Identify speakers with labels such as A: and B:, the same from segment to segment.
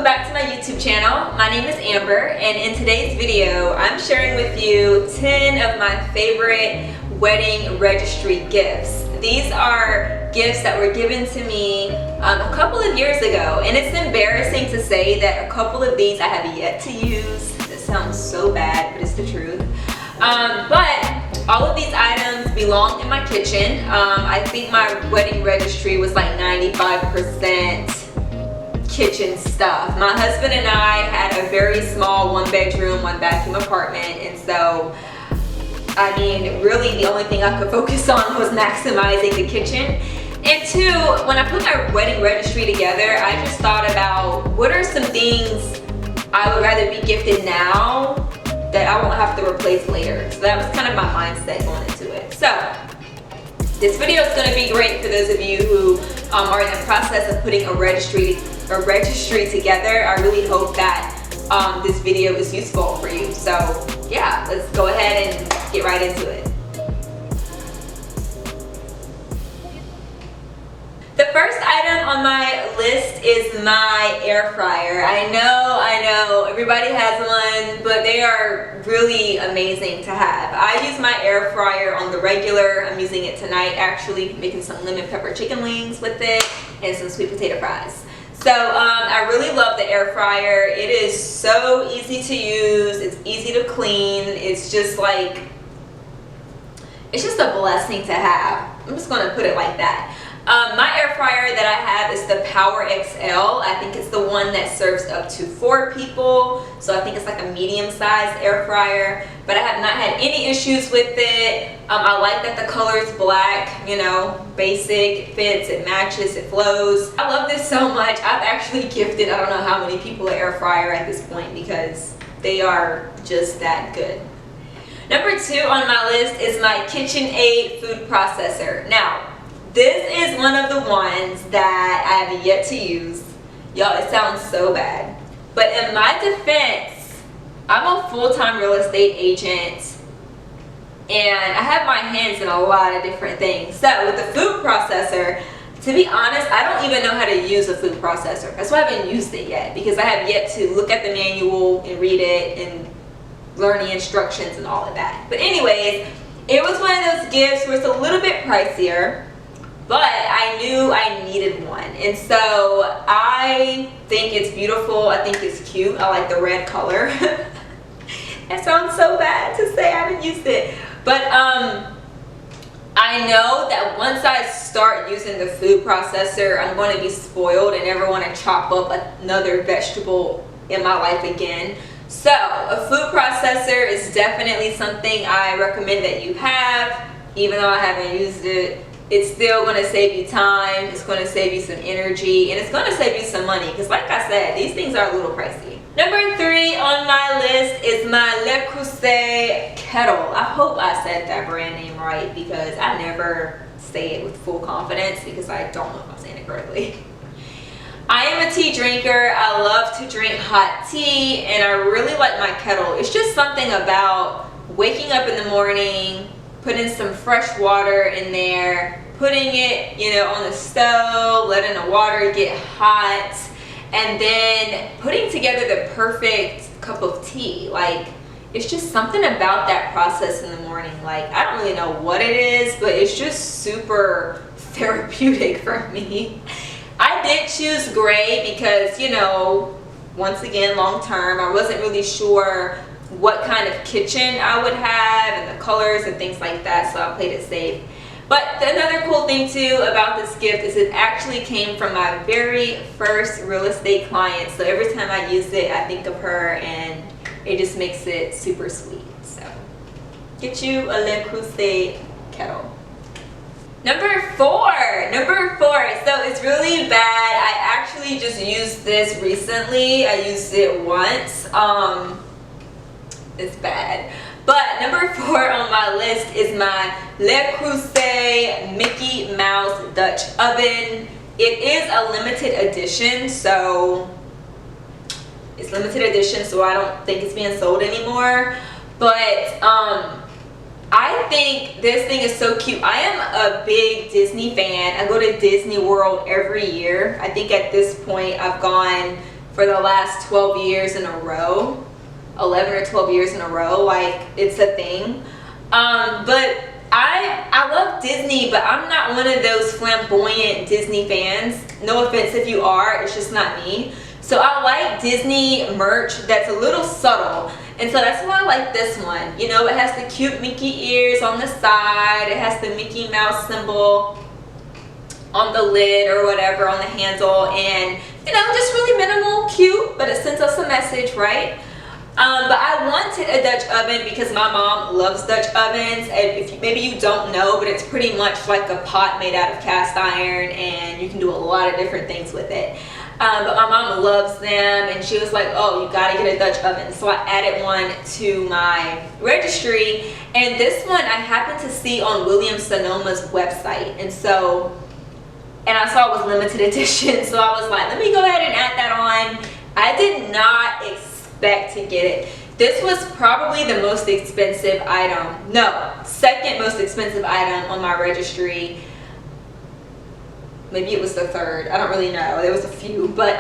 A: welcome back to my YouTube channel. My name is Amber, and in today's video I'm sharing with you 10 of my favorite wedding registry gifts. These are gifts that were given to me a couple of years ago, and it's embarrassing to say that a couple of these I have yet to use. That sounds so bad, but it's the truth. But all of these items belong in my kitchen. I think my wedding registry was like 95% kitchen stuff. My husband and I had a very small 1-bedroom, 1-bathroom apartment, and so I mean really the only thing I could focus on was maximizing the kitchen. And two, when I put my wedding registry together, I just thought about what are some things I would rather be gifted now that I won't have to replace later. So that was kind of my mindset going into it. So this video is going to be great for those of you who are in the process of putting a registry together. I really hope that this video is useful for you. So yeah, let's go ahead and get right into it. The first item on my list is my air fryer. I know, everybody has one, but they are really amazing to have. I use my air fryer on the regular. I'm using it tonight actually, making some lemon pepper chicken wings with it and some sweet potato fries. So I really love the air fryer. It is so easy to use. It's easy to clean. It's just like, it's just a blessing to have. I'm just gonna put it like that. My air fryer that I have is the Power XL. I think it's the one that serves up to 4 people. So I think it's like a medium-sized air fryer. But I have not had any issues with it. I like that the color is black, you know, basic, it fits, it matches, it flows. I love this so much. I've actually gifted I don't know how many people an air fryer at this point because they are just that good. Number 2 on my list is my KitchenAid food processor. Now, this is one of the ones that I have yet to use. Y'all, it sounds so bad. But in my defense, I'm a full-time real estate agent and I have my hands in a lot of different things. So with the food processor, to be honest, I don't even know how to use a food processor. That's why I haven't used it yet, because I have yet to look at the manual and read it and learn the instructions and all of that. But anyways, it was one of those gifts where it's a little bit pricier, but I knew I needed one. And so I think it's beautiful. I think it's cute. I like the red color. That sounds so bad to say I haven't used it. But I know that once I start using the food processor, I'm going to be spoiled and never want to chop up another vegetable in my life again. So a food processor is definitely something I recommend that you have. Even though I haven't used it, it's still going to save you time, it's going to save you some energy, and it's going to save you some money, because like I said, these things are a little pricey. Number 3 on my list is my Le Creuset kettle. I hope I said that brand name right, because I never say it with full confidence because I don't know if I'm saying it correctly. I am a tea drinker. I love to drink hot tea, and I really like my kettle. It's just something about waking up in the morning, putting some fresh water in there, putting it, you know, on the stove, letting the water get hot, and then putting together the perfect cup of tea. Like, it's just something about that process in the morning. Like, I don't really know what it is, but it's just super therapeutic for me. I did choose gray because, you know, once again, long term, I wasn't really sure what kind of kitchen I would have and the colors and things like that, so I played it safe. But another cool thing too about this gift is it actually came from my very first real estate client, so every time I use it I think of her and it just makes it super sweet. So get you a Le Creuset kettle. Number 4, so it's really bad. I actually just used this recently. I used it once. It's bad. But number 4 on my list is my Le Creuset Mickey Mouse Dutch oven. It is a limited edition, so it's limited edition, so I don't think it's being sold anymore. But I think this thing is so cute. I am a big Disney fan. I go to Disney World every year. I think at this point I've gone for the last 12 years in a row. 11 or 12 years in a row, like it's a thing. But I love Disney, but I'm not one of those flamboyant Disney fans. No offense if you are, it's just not me. So I like Disney merch that's a little subtle. And so that's why I like this one. You know, it has the cute Mickey ears on the side. It has the Mickey Mouse symbol on the lid or whatever, on the handle. And, you know, just really minimal, cute, but it sends us a message, right? But I wanted a Dutch oven because my mom loves Dutch ovens. And if maybe you don't know, but it's pretty much like a pot made out of cast iron, and you can do a lot of different things with it. But my mom loves them, and she was like, oh, you gotta get a Dutch oven. So I added one to my registry, and this one I happened to see on Williams Sonoma's website. And I saw it was limited edition, so I was like, let me go ahead and add that on. I did not expect to get it. This was probably the most expensive item. No, second most expensive item on my registry. Maybe it was the third. I don't really know. There was a few, but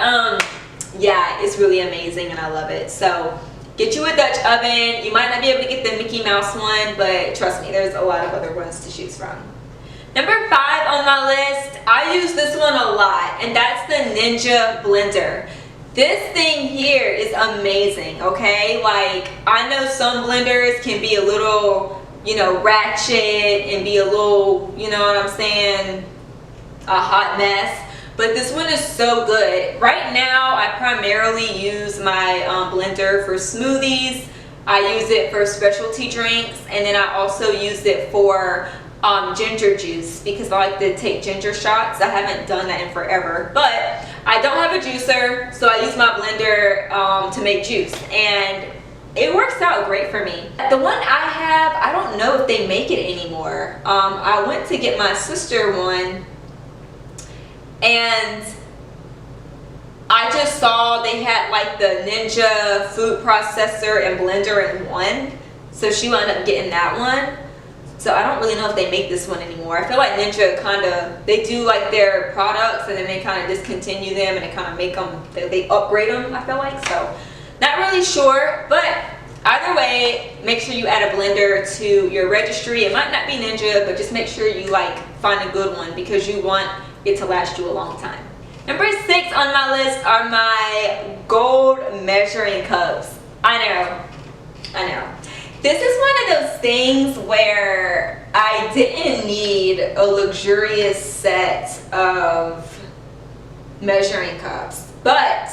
A: yeah, it's really amazing and I love it. So get you a Dutch oven. You might not be able to get the Mickey Mouse one, but trust me, there's a lot of other ones to choose from. Number 5 on my list, I use this one a lot, and that's the Ninja blender. This thing here is amazing, okay? Like, I know some blenders can be a little, you know, ratchet and be a little, you know what I'm saying, a hot mess, but this one is so good. Right now I primarily use my blender for smoothies. I use it for specialty drinks, and then I also use it for ginger juice because I like to take ginger shots. I haven't done that in forever, but I don't have a juicer, so I use my blender to make juice, and it works out great for me. The one I have, I don't know if they make it anymore. I went to get my sister one, and I just saw they had like the Ninja food processor and blender in one, so she wound up getting that one. So I don't really know if they make this one anymore. I feel like Ninja kind of, they do like their products and then they kind of discontinue them and they kind of make them, they upgrade them, I feel like. So not really sure, but either way, make sure you add a blender to your registry. It might not be Ninja, but just make sure you like find a good one because you want it to last you a long time. Number 6 on my list are my gold measuring cups. I know. This is one of those things where I didn't need a luxurious set of measuring cups, but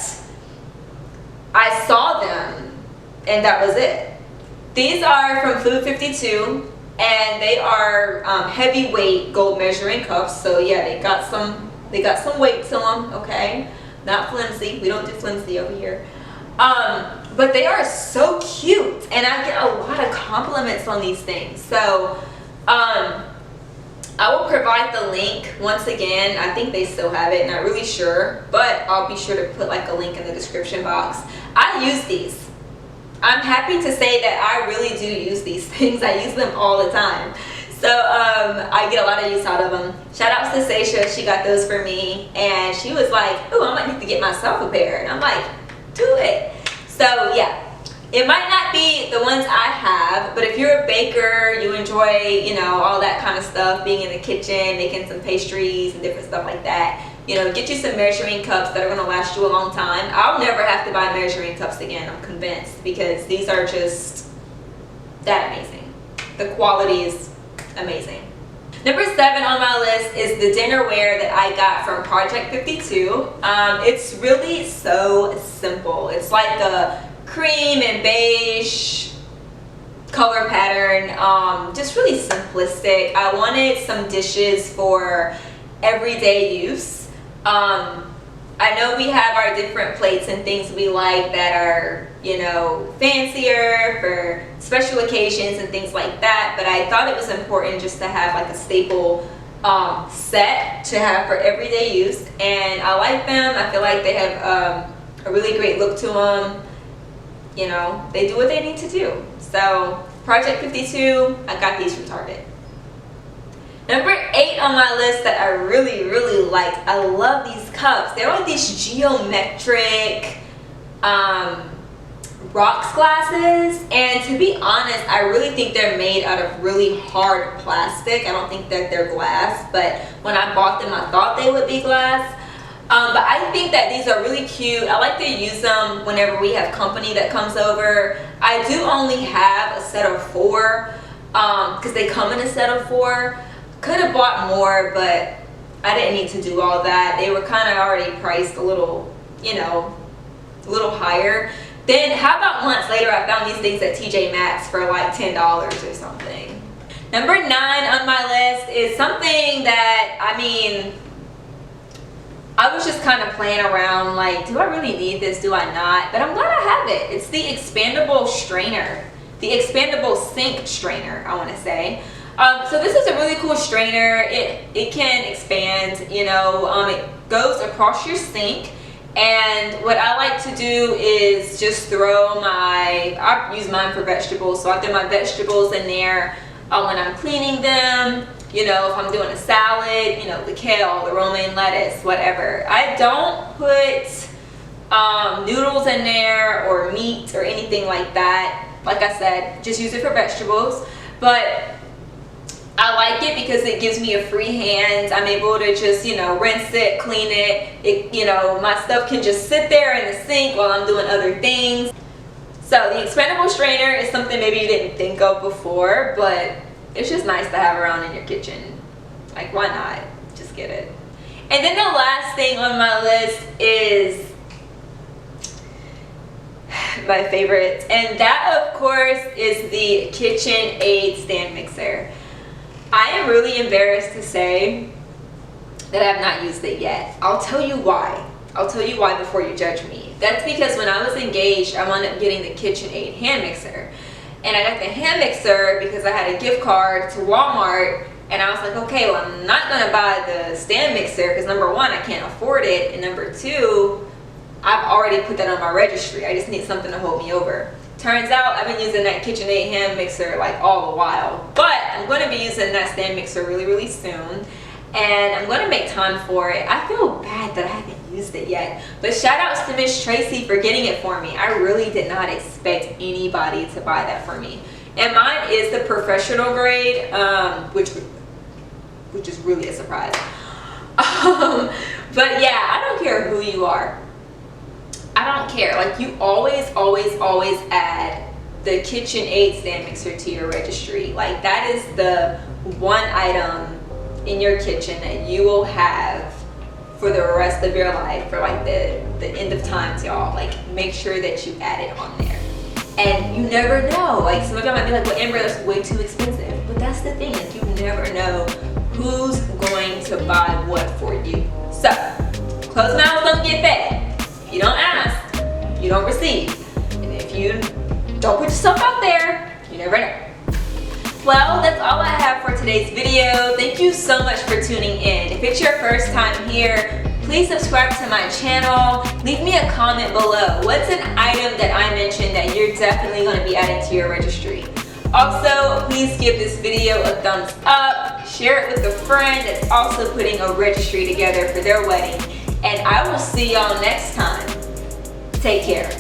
A: I saw them and that was it. These are from Food 52 and they are heavyweight gold measuring cups. So yeah, they got some weight to them, okay? Not flimsy. We don't do flimsy over here. But they are so cute, and I get a lot of compliments on these things. So I will provide the link once again. I think they still have it, not really sure, but I'll be sure to put like a link in the description box. I use these. I'm happy to say that I really do use these things. I use them all the time. So I get a lot of use out of them. Shout out to Sasha, she got those for me, and she was like, "Ooh, I might need to get myself a pair." And I'm like, do it. So yeah, it might not be the ones I have, but if you're a baker, you enjoy, you know, all that kind of stuff, being in the kitchen, making some pastries and different stuff like that, you know, get you some measuring cups that are going to last you a long time. I'll never have to buy measuring cups again, I'm convinced, because these are just that amazing. The quality is amazing. Number 7 on my list is the dinnerware that I got from Project 52. It's really so simple. It's like the cream and beige color pattern, just really simplistic. I wanted some dishes for everyday use. I know we have our different plates and things we like that are, you know, fancier for special occasions and things like that, but I thought it was important just to have like a staple set to have for everyday use, and I like them. I feel like they have a really great look to them. You know, they do what they need to do. So Project 52, I got these from Target. Number 8 on my list that I really like, I love these cups. They're like these geometric rocks glasses, and to be honest, I really think they're made out of really hard plastic. I don't think that they're glass, but when I bought them, I thought they would be glass. But I think that these are really cute. I like to use them whenever we have company that comes over. I do only have a set of 4 because they come in a set of 4. Could have bought more, but I didn't need to do all that. They were kind of already priced a little, you know, a little higher. Then how about months later I found these things at TJ Maxx for like $10 or something. Number 9 on my list is something that, I mean, I was just kind of playing around like, do I really need this? Do I not? But I'm glad I have it. It's the expandable strainer. The expandable sink strainer, I want to say. So this is a really cool strainer. It can expand, you know, it goes across your sink. And what I like to do is just throw I use mine for vegetables, so I throw my vegetables in there when I'm cleaning them. You know, if I'm doing a salad, you know, the kale, the romaine lettuce, whatever. I don't put noodles in there or meat or anything like that. Like I said, just use it for vegetables. But I like it because it gives me a free hand. I'm able to just, you know, rinse it, clean it. You know, my stuff can just sit there in the sink while I'm doing other things. So the expandable strainer is something maybe you didn't think of before, but it's just nice to have around in your kitchen. Like, why not? Just get it. And then the last thing on my list is my favorite, and that of course is the KitchenAid stand mixer. I am really embarrassed to say that I have not used it yet. I'll tell you why. I'll tell you why before you judge me. That's because when I was engaged, I wound up getting the KitchenAid hand mixer. And I got the hand mixer because I had a gift card to Walmart, and I was like, okay, well, I'm not gonna buy the stand mixer because number 1, I can't afford it, and number 2, I've already put that on my registry. I just need something to hold me over. Turns out I've been using that KitchenAid hand mixer like all the while, but I'm going to be using that stand mixer really, really soon, and I'm going to make time for it. I feel bad that I haven't used it yet, but shout outs to Miss Tracy for getting it for me. I really did not expect anybody to buy that for me, and mine is the professional grade, which is really a surprise. But yeah, I don't care who you are. I don't care. Like, you always add the KitchenAid stand mixer to your registry. Like, that is the one item in your kitchen that you will have for the rest of your life, for like the end of times, y'all. Like, make sure that you add it on there. And you never know. Like, some of y'all might be like, well, Amber, that's way too expensive. But that's the thing, like, you never know who's going to buy what for you. So, closed mouths don't get fed. If you don't ask, you don't receive. And if you don't put yourself out there, you never know. Well, that's all I have for today's video. Thank you so much for tuning in. If it's your first time here, please subscribe to my channel. Leave me a comment below. What's an item that I mentioned that you're definitely going to be adding to your registry? Also, please give this video a thumbs up. Share it with a friend that's also putting a registry together for their wedding. And I will see y'all next time. Take care.